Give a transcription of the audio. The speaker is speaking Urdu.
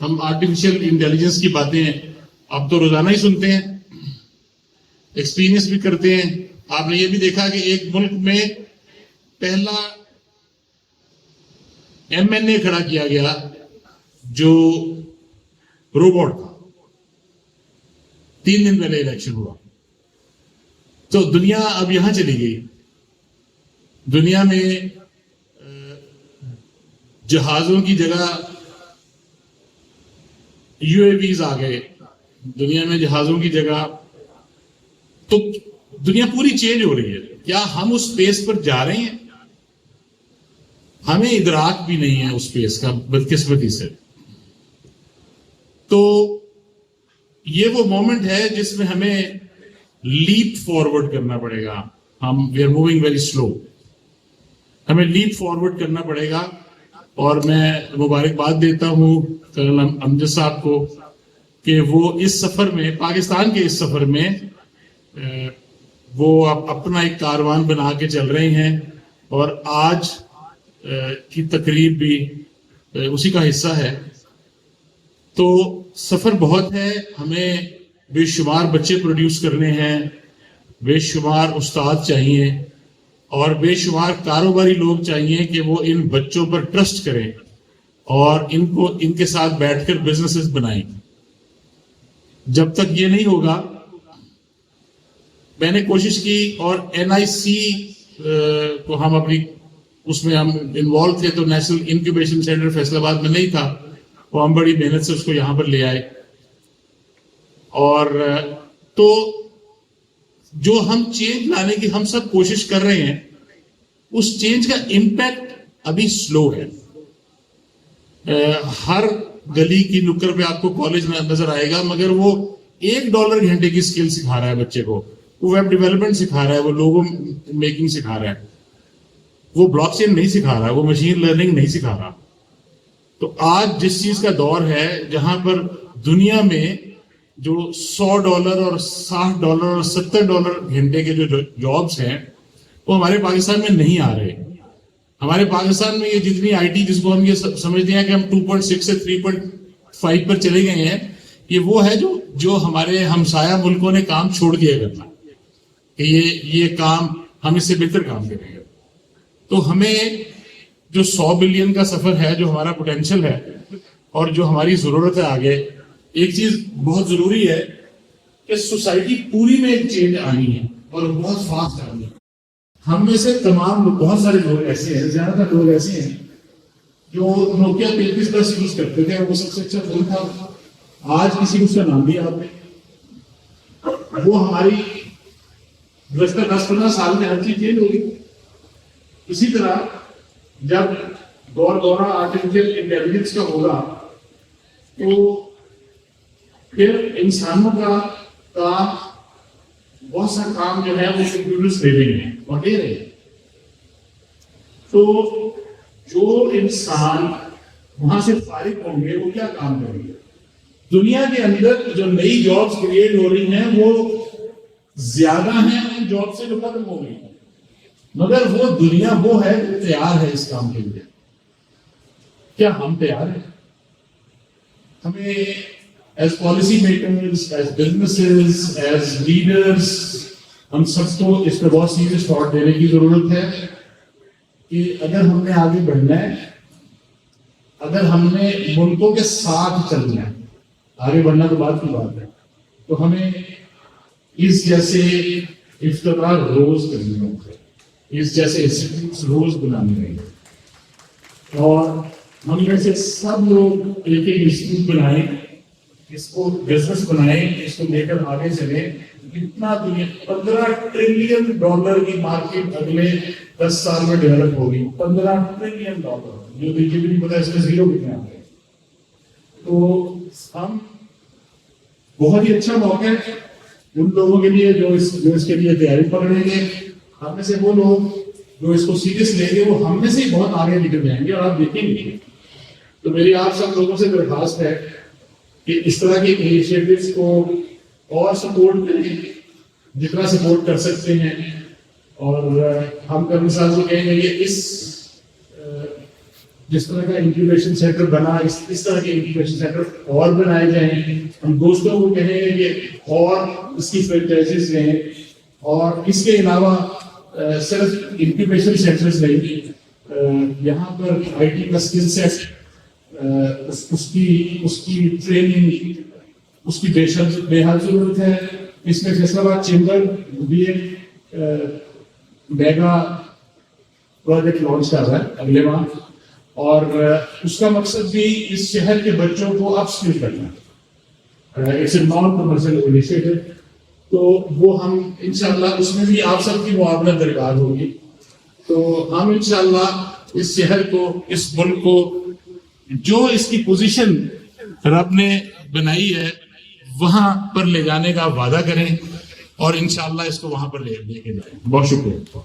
ہم آرٹیفیشیل انٹیلیجنس کی باتیں اب تو روزانہ ہی سنتے ہیں, ایکسپیرینس بھی کرتے ہیں. آپ نے یہ بھی دیکھا کہ ایک ملک میں پہلا MNA کھڑا کیا گیا جو روبوٹ تھا, 3 دن پہلے الیکشن ہوا. تو دنیا اب یہاں چلی گئی. دنیا میں جہازوں کی جگہ UAVs آ گئے, دنیا میں جہازوں کی جگہ, تو دنیا پوری چینج ہو رہی ہے. کیا ہم اس اسپیس پر جا رہے ہیں؟ ہمیں ادراک بھی نہیں ہے اس اسپیس کا, بدقسمتی سے. تو یہ وہ مومنٹ ہے جس میں ہمیں لیپ فارورڈ کرنا پڑے گا. We are moving very slow, ہمیں لیپ فارورڈ کرنا پڑے گا. اور میں مبارکباد دیتا ہوں کرنل امجد صاحب کو کہ وہ اس سفر میں, پاکستان کے اس سفر میں وہ اپنا ایک کاروان بنا کے چل رہے ہیں, اور آج کی تقریب بھی اسی کا حصہ ہے. تو سفر بہت ہے, ہمیں بے شمار بچے پروڈیوس کرنے ہیں, بے شمار استاد چاہیے, اور بے شمار کاروباری لوگ چاہیے کہ وہ ان بچوں پر ٹرسٹ کریں اور ان کے ساتھ بیٹھ کر بزنسز بنائیں. جب تک یہ نہیں ہوگا, میں نے کوشش کی, اور NIC کو ہم اپنی اس میں ہم انوالو تھے, تو نیشنل انکیوبیشن سینٹر فیصل آباد میں نہیں تھا, وہ ہم بڑی محنت سے اس کو یہاں پر لے آئے. اور تو جو ہم چینج لانے کی ہم سب کوشش کر رہے ہیں, اس چینج کا امپیکٹ ابھی سلو ہے. ہر گلی کی نکر پہ آپ کو کالج نظر آئے گا, مگر وہ $1 گھنٹے کی اسکل سکھا رہا ہے بچے کو, وہ ویب ڈیولپمنٹ سکھا رہا ہے, وہ لوگو میکنگ سکھا رہا ہے, وہ بلاک چین نہیں سکھا رہا, وہ مشین لرننگ نہیں سکھا رہا. تو آج جس چیز کا دور ہے جہاں پر دنیا میں جو $100 اور $60 اور $70 گھنٹے کے جو جابس ہیں وہ ہمارے پاکستان میں نہیں آ رہے. ہمارے پاکستان میں یہ جتنی IT جس کو ہم یہ سمجھتے ہیں کہ ہم 2.6 سے 3.5 پر چلے گئے ہیں, یہ وہ ہے جو ہمارے ہمسایہ ملکوں نے کام چھوڑ دیا کرنا کہ یہ کام ہم اس سے بہتر کام کریں گے. تو ہمیں جو 100 بلین کا سفر ہے, جو ہمارا پوٹینشل ہے اور جو ہماری ضرورت ہے آگے, ایک چیز بہت ضروری ہے کہ سوسائٹی پوری میں ایک چینج آنی ہے اور بہت فاسٹ آنی ہے. ہم میں سے تمام بہت سارے لوگ ایسے ہیں, زیادہ تر لوگ ایسے ہیں جو نوکیا 3310 یوز کرتے تھے, وہ سب سے اچھا فون تھا. آج کسی کو اس کا نام بھی آپ نے, وہ ہماری گزشتہ 10-15 سال میں ہر چیز چینج ہوگی. اسی طرح جب دورہ آرٹیفیشیل انٹیلیجنس کا ہوگا تو پھر انسانوں کا کام, بہت سا کام جو ہے وہ کمپیوٹرز لے رہے ہیں اور لے رہے ہیں. تو جو انسان وہاں سے فارغ ہوں گے وہ کیا کام کریں گے؟ دنیا کے اندر جو نئی جابس کریٹ ہو رہی ہیں وہ زیادہ ہیں ان جاب سے جو ختم ہو گئی ہیں, مگر وہ دنیا وہ ہے جو تیار ہے اس کام کے لیے. کیا ہم تیار ہیں؟ ہمیں as policy makers, as businesses, as leaders, ہم سب کو اس پہ بہت سیریس تھاٹ دینے کی ضرورت ہے کہ اگر ہم نے آگے بڑھنا ہے, اگر ہم نے ملکوں کے ساتھ چلنا ہے, آگے بڑھنا تو بات کی بات ہے, تو ہمیں اس جیسے افتتاح روز کرنے ہوں گے, اس جیسے انسٹیٹیوٹس روز بنانے ہوں گے, اور ہم میں سے سب لوگ ایک ایک انسٹیٹیوٹ بنائیں, اس کو بزنس بنائیں, اس کو لے کر آگے چلیں. اتنا دنیا $15 ٹریلین کی مارکیٹ اگلے 10 سال میں ڈیولپ ہوگی. $15 ٹریلین, جو دیکھیے بھی نہیں پتا اس میں زیرو کتنے آ گئے. تو ہم بہت ہی اچھا موقع ہے ان لوگوں کے لیے جو اس کے لیے تیاری پکڑیں گے. ہم میں سے وہ لوگ جو اس کو سیریس لیں گے وہ ہم میں سے بہت آگے نکل جائیں گے, اور آپ دیکھیں گے. تو میری آپ سب لوگوں سے درخواست ہے کہ اس طرح کے انیشیٹوز کو اور سپورٹ کریں, جتنا سپورٹ کر سکتے ہیں. اور ہم کرنے صاحب کو کہیں گے کہ اس جس طرح کا انکیوبیشن سینٹر بنا اس طرح کے انکیوبیشن سینٹر اور بنائے جائیں. ہم دوستوں کو کہیں گے کہ اور اس کی فرینچائزیز لیں, اور اس کے علاوہ صرف انکیوبیشن سینٹرز نہیں, یہاں پر آئی ٹی کا اسکل سیٹ, اس کی ٹریننگ, اس کی بے حد ضرورت ہے. اس میں فیصلہ آباد چیمبر بھی ایک میگا پروجیکٹ لانچ کر رہا ہے اگلے ماہ, اور اس کا مقصد بھی اس شہر کے بچوں کو اپ اسکل کرنا ہے. It's a non commercial initiative, تو وہ ہم انشاءاللہ اس میں بھی آپ سب کی معاونت درکار ہوگی. تو ہم انشاءاللہ اس شہر کو, اس ملک کو, جو اس کی پوزیشن رب نے بنائی ہے وہاں پر لے جانے کا وعدہ کریں, اور انشاءاللہ اس کو وہاں پر لے کے جائیں. بہت شکریہ.